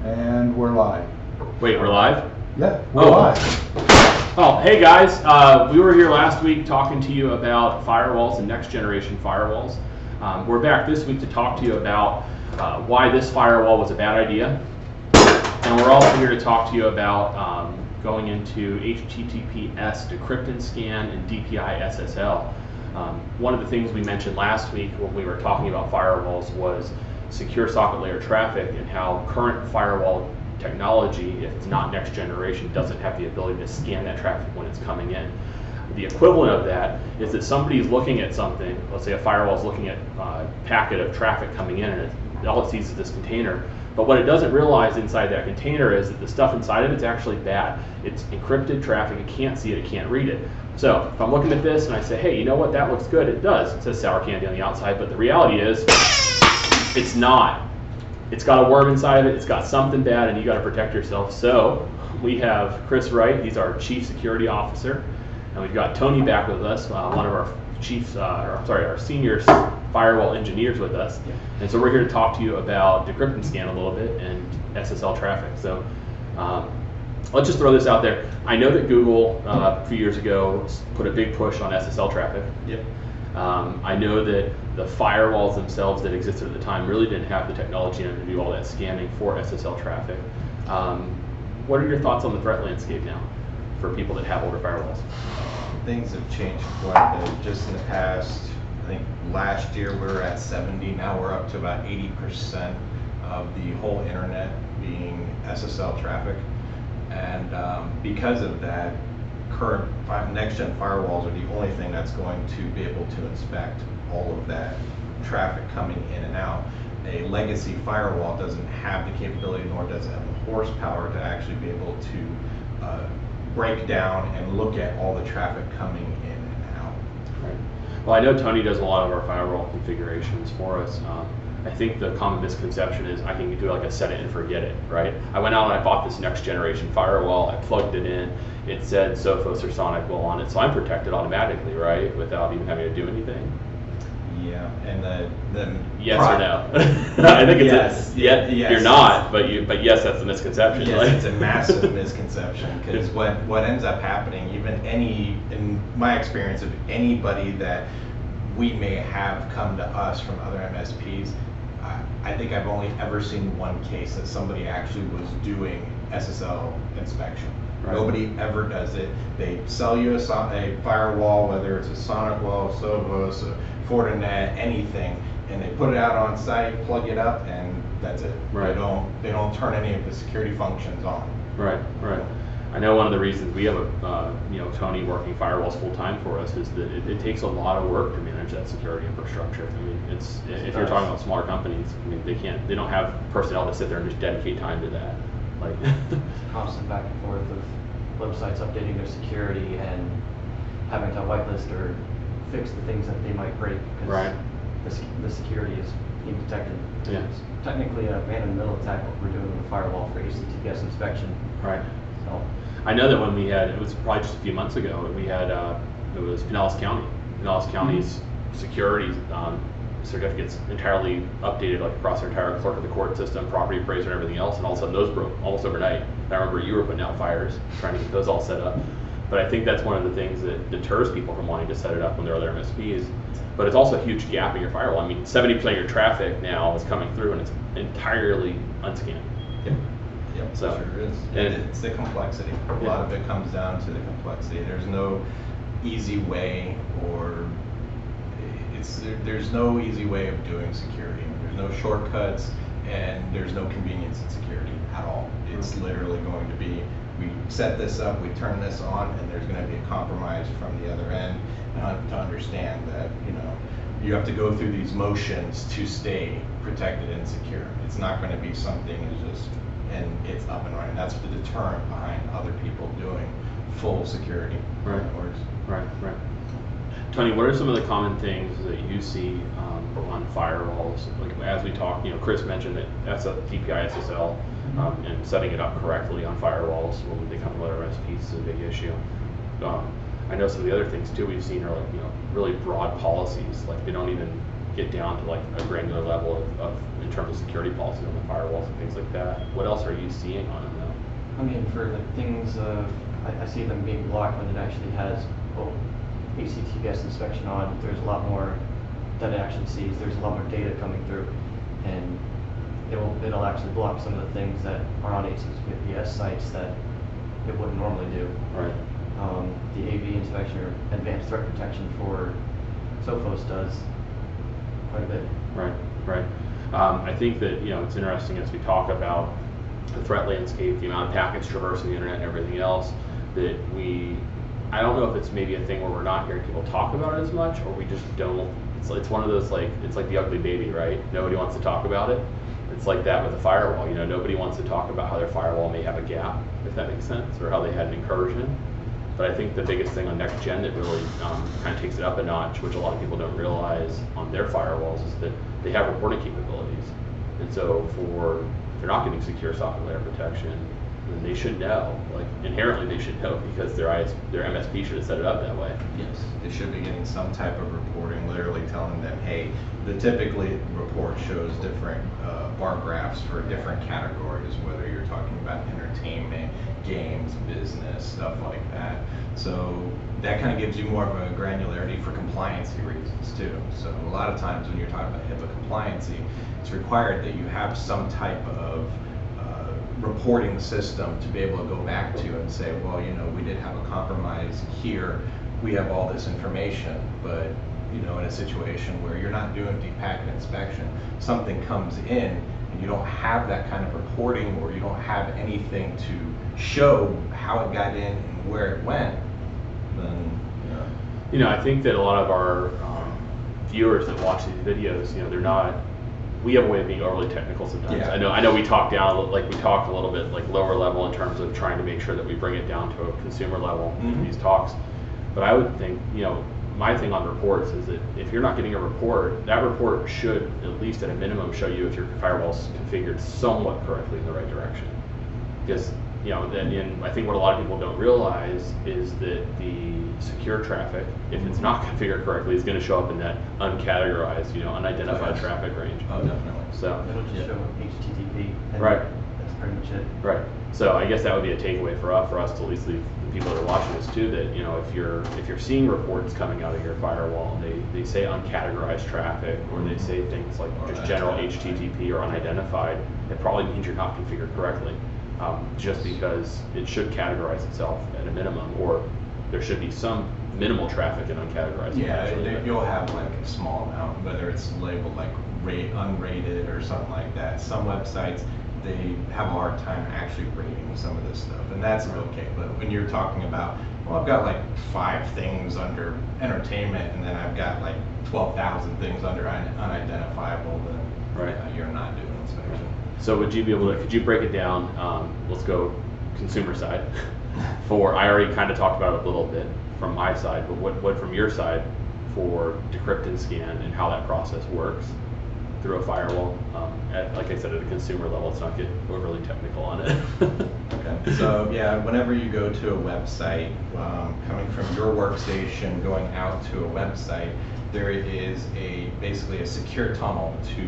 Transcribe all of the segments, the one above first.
And we're live. Wait, we're live? Yeah, we're live. Oh, hey guys. We were here last week talking to you about firewalls and next generation firewalls. We're back this week to talk to you about why this firewall was a bad idea. And we're also here to talk to you about going into HTTPS Decrypted Skin and DPI SSL. One of the things we mentioned last week when we were talking about firewalls was secure socket layer traffic and how current firewall technology, if it's not next generation, doesn't have the ability to scan that traffic when it's coming in. The equivalent of that is that somebody is looking at something, let's say a firewall is looking at a packet of traffic coming in and all it sees is this container. But what it doesn't realize inside that container is that the stuff inside of it's actually bad. It's encrypted traffic, it can't see it, it can't read it. So if I'm looking at this and I say, hey, you know what, that looks good, it does. It says sour candy on the outside, but the reality is, it's not. It's got a worm inside of it, it's got something bad, and you got to protect yourself. So we have Chris Wright, he's our Chief Security Officer, and we've got Tony back with us, one of our senior firewall engineers with us. Yeah. And so we're here to talk to you about Decrypted Skin a little bit and SSL traffic. So let's just throw this out there. I know that Google a few years ago put a big push on SSL traffic. Yep. I know that the firewalls themselves that existed at the time really didn't have the technology to do all that scanning for SSL traffic. What are your thoughts on the threat landscape now for people that have older firewalls? Things have changed quite a bit. Just in the past, I think last year we were at 70, now we're up to about 80% of the whole internet being SSL traffic. And because of that, current next-gen firewalls are the only thing that's going to be able to inspect all of that traffic coming in and out. A legacy firewall doesn't have the capability, nor does it have the horsepower to actually be able to break down and look at all the traffic coming in and out. Right. Well, I know Tony does a lot of our firewall configurations for us. I think the common misconception is I can do like a set it and forget it, right? I went out and I bought this next generation firewall, I plugged it in, it said Sophos or SonicWall on it, so I'm protected automatically, right? Without even having to do anything. Yeah, and the yes or no? I think it's yes. Yes. You're not, but yes, that's the misconception. Yes, right? It's a massive misconception because what ends up happening, even in my experience of anybody that we may have come to us from other MSPs, I think I've only ever seen one case that somebody actually was doing SSL inspection. Right. Nobody ever does it. They sell you a firewall, whether it's a SonicWall, Sophos, a Fortinet, anything, and they put it out on site, plug it up, and that's it. Right. They don't turn any of the security functions on. Right. Right. I know one of the reasons we have Tony working firewalls full time for us is that it takes a lot of work to manage that security infrastructure. I mean, if you're talking about smaller companies, I mean they don't have personnel to sit there and just dedicate time to that. Like constant back and forth of websites updating their security and having to whitelist or fix the things that they might break because the security is being detected. Yeah. It's technically a man-in-the-middle attack what we're doing with the firewall for HTTPS inspection. Right. So I know that when we had, it was probably just a few months ago, we had, it was Pinellas County. Pinellas County's security certificates entirely updated like across their entire clerk of the court system, property appraiser and everything else, and all of a sudden those broke almost overnight. I remember you were putting out fires, trying to get those all set up. But I think that's one of the things that deters people from wanting to set it up when there are other MSPs. But it's also a huge gap in your firewall. I mean, 70% of your traffic now is coming through and it's entirely unscanned. Yep. Yep, so, sure is. And it's the complexity. A lot of it comes down to the complexity. There's no easy way there's no easy way of doing security. There's no shortcuts and there's no convenience in security at all. It's literally going to be, we set this up, we turn this on, and there's going to be a compromise from the other end to understand that, you have to go through these motions to stay protected and secure. It's not going to be something and it's up and running. That's the deterrent behind other people doing full security. Right. Right. Tony, what are some of the common things that you see on firewalls? Like, as we talk, Chris mentioned that DPI SSL and setting it up correctly on firewalls when they come with other MSPs is a big issue. I know some of the other things too we've seen are like really broad policies, like they don't even get down to like a granular level of in terms of security policies on the firewalls and things like that. What else are you seeing on them though? I mean, for like things, I see them being blocked when it actually has HTTPS inspection on. There's a lot more that it actually sees. There's a lot more data coming through, and it'll actually block some of the things that are on HTTPS sites that it wouldn't normally do. Right. The AV inspection or advanced threat protection for Sophos does quite a bit. Right, right. I think that it's interesting as we talk about the threat landscape, the amount of packets traversing the internet and everything else, that I don't know if it's maybe a thing where we're not hearing people talk about it as much, or we just don't. It's one of those it's like the ugly baby, right? Nobody wants to talk about it. It's like that with a firewall. Nobody wants to talk about how their firewall may have a gap, if that makes sense, or how they had an incursion. But I think the biggest thing on next gen that really kind of takes it up a notch, which a lot of people don't realize on their firewalls, is that they have reporting capabilities. And so if they're not getting secure software layer protection, then they should know. Like inherently they should know, because their MSP should have set it up that way. Yes, they should be getting some type of reporting, literally telling them, hey, the typically report shows different bar graphs for different categories, whether you're talking about entertainment, games, business, stuff like that. So that kind of gives you more of a granularity for compliancy reasons too. So a lot of times when you're talking about HIPAA compliancy, it's required that you have some type of reporting system to be able to go back to and say, well, we did have a compromise here, we have all this information, but in a situation where you're not doing deep packet inspection, something comes in and you don't have that kind of reporting, or you don't have anything to show how it got in and where it went, then I think that a lot of our viewers that watch these videos, they're not. We have a way of being overly technical sometimes. Yeah. I know we talk down, we talk a little bit lower level in terms of trying to make sure that we bring it down to a consumer level in these talks. But I would think, my thing on reports is that if you're not getting a report, that report should at least at a minimum show you if your firewall's configured somewhat correctly in the right direction. Because I think what a lot of people don't realize is that the secure traffic, if it's not configured correctly, is going to show up in that uncategorized, unidentified traffic range. Oh, definitely. So It'll just show HTTP. And right. That's pretty much it. Right. So I guess that would be a takeaway for us to at least the people that are watching this too, that if you're seeing reports coming out of your firewall and they say uncategorized traffic, or they say things like just general HTTP or unidentified, it probably means you're not configured correctly. Just because it should categorize itself at a minimum, or there should be some minimal traffic in uncategorized. Yeah, you'll have a small amount, whether it's labeled unrated or something like that. Some websites, they have a hard time actually rating some of this stuff, and that's okay. But when you're talking about, well, I've got 5 things under entertainment, and then I've got 12,000 things under unidentifiable, then you're not doing inspection. So could you break it down, let's go consumer side, I already kind of talked about it a little bit from my side, but what from your side for Decrypted Scan and how that process works through a firewall, like I said, at a consumer level, let's not get overly technical on it. Okay, so whenever you go to a website, coming from your workstation, going out to a website, there is basically a secure tunnel to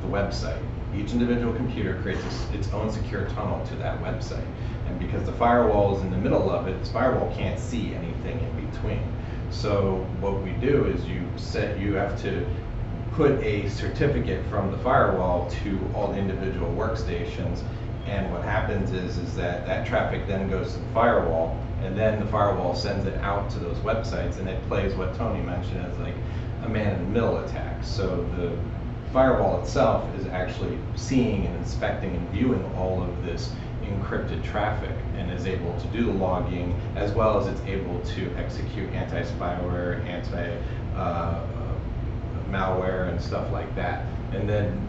the website. Each individual computer creates its own secure tunnel to that website. And because the firewall is in the middle of it, this firewall can't see anything in between. So what we do is you have to put a certificate from the firewall to all the individual workstations. And what happens is that traffic then goes to the firewall, and then the firewall sends it out to those websites, and it plays what Tony mentioned as a man-in-the-middle attack. So the firewall itself is actually seeing and inspecting and viewing all of this encrypted traffic, and is able to do the logging, as well as it's able to execute anti-spyware, anti-malware, and stuff like that. And then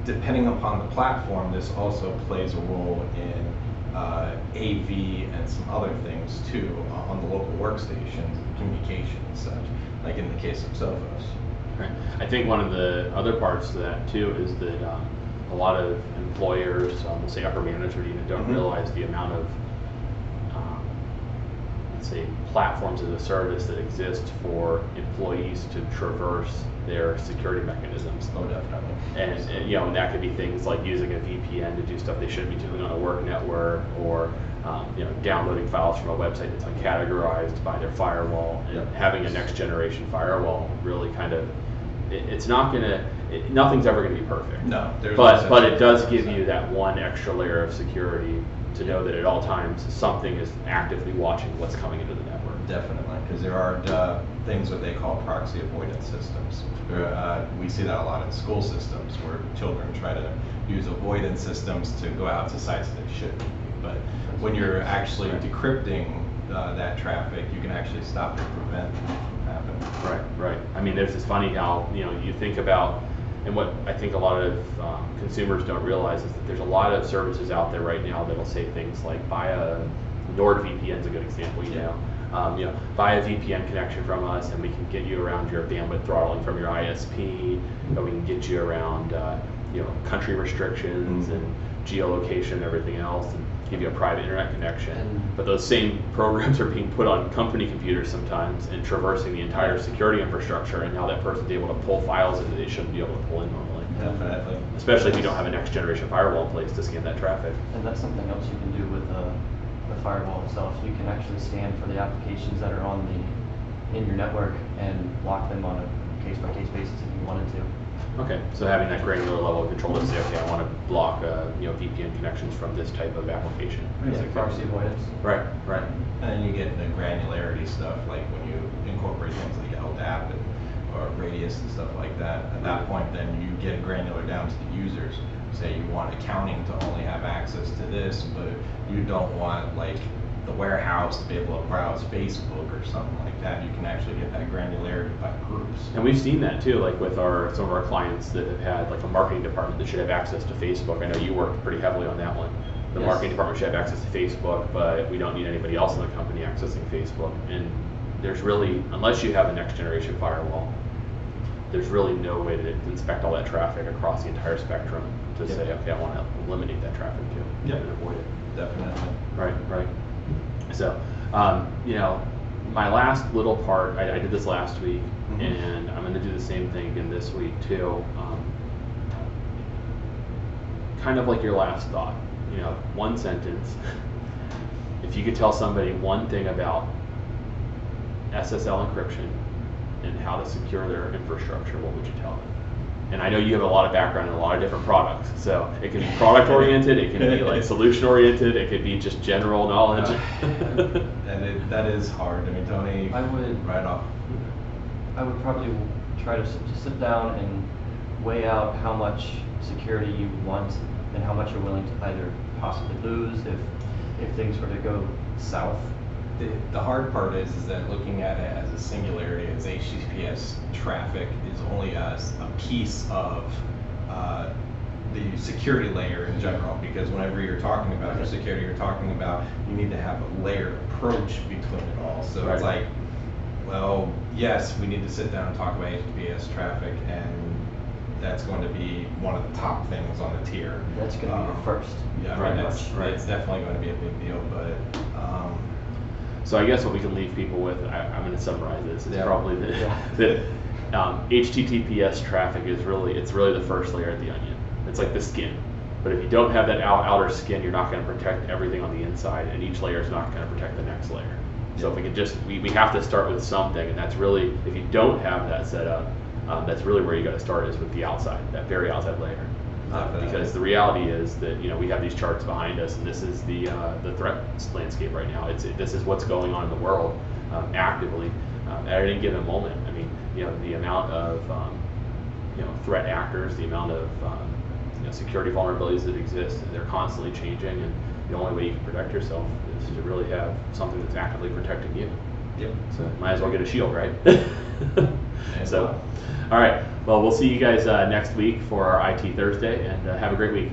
depending upon the platform, this also plays a role in AV and some other things too on the local workstations, communication and such, like in the case of Sophos. Right. I think one of the other parts to that too is that a lot of employers, we'll say upper management even, don't realize the amount of, let's say, platforms as a service that exist for employees to traverse their security mechanisms. Oh, definitely. And you know, and that could be things like using a VPN to do stuff they shouldn't be doing on a work network, or you know, downloading files from a website that's uncategorized by their firewall. And having a next generation firewall really kind of, it's not gonna, nothing's ever gonna be perfect. No, but it does give you that one extra layer of security to know that at all times something is actively watching what's coming into the network. Definitely, because there are things what they call proxy avoidance systems. We see that a lot in school systems where children try to use avoidance systems to go out to sites that they shouldn't. But when you're actually decrypting that traffic, you can actually stop it and prevent it from happening. Right. I mean, there's this funny how, you know, you think about, and what I think a lot of consumers don't realize is that there's a lot of services out there right now that'll say things like, buy a NordVPN is a good example, you know, buy a VPN connection from us, and we can get you around your bandwidth throttling from your ISP, and we can get you around, you know, country restrictions and geolocation and everything else, and give you a private internet connection. But those same programs are being put on company computers sometimes and traversing the entire security infrastructure, and now that person's able to pull files that they shouldn't be able to pull in normally. Definitely. Especially if you don't have a next generation firewall in place to scan that traffic. And that's something else you can do with the firewall itself. You can actually scan for the applications that are in your network and block them on a case-by-case basis if you wanted to. Okay, so having that granular level of control to say, okay, I want to block you know, VPN connections from this type of application. Yeah, proxy avoidance. Right. And then you get into granularity stuff, like when you incorporate things like LDAP or Radius and stuff like that. At that point, then you get granular down to the users. Say you want accounting to only have access to this, but you don't want like the warehouse to be able to browse Facebook or something like that. You can actually get that granularity by groups. And we've seen that too, like with some of our clients that have had like a marketing department that should have access to Facebook. I know you worked pretty heavily on that one. The marketing department should have access to Facebook, but we don't need anybody else in the company accessing Facebook. And there's really, unless you have a next generation firewall, there's really no way to inspect all that traffic across the entire spectrum to say, okay, I want to eliminate that traffic too and avoid it. Definitely. Right. So, you know, my last little part, I did this last week, and I'm going to do the same thing again this week too. Kind of like your last thought, you know, one sentence. If you could tell somebody one thing about SSL encryption and how to secure their infrastructure, what would you tell them? And I know you have a lot of background in a lot of different products, so it can be product oriented, it can be like solution oriented, it could be just general knowledge. And that is hard. I mean, Tony, right off. I would probably try to sit down and weigh out how much security you want and how much you're willing to either possibly lose if things were to go south. The hard part is that looking at it as a singularity, as HTTPS traffic is only a piece of the security layer in general, because whenever you're talking about your security, you're talking about you need to have a layered approach between it all. So it's like, well, yes, we need to sit down and talk about HTTPS traffic, and that's going to be one of the top things on the tier. That's going to be the first. Yeah, it's definitely going to be a big deal, but so I guess what we can leave people with, I'm going to summarize this, is probably that HTTPS traffic is really the first layer of the onion. It's like the skin. But if you don't have that outer skin, you're not going to protect everything on the inside, and each layer is not going to protect the next layer. So if we can we have to start with something, and that's really, if you don't have that set up, that's really where you got to start, is with the outside, that very outside layer. Because the reality is that, you know, we have these charts behind us, and this is the threat landscape right now. This is what's going on in the world actively at any given moment. I mean, you know, the amount of you know, threat actors, the amount of you know, security vulnerabilities that exist, they're constantly changing, and the only way you can protect yourself is to really have something that's actively protecting you. Yep. So might as well get a shield, right? So, all right. Well, we'll see you guys next week for our IT Thursday, and have a great week.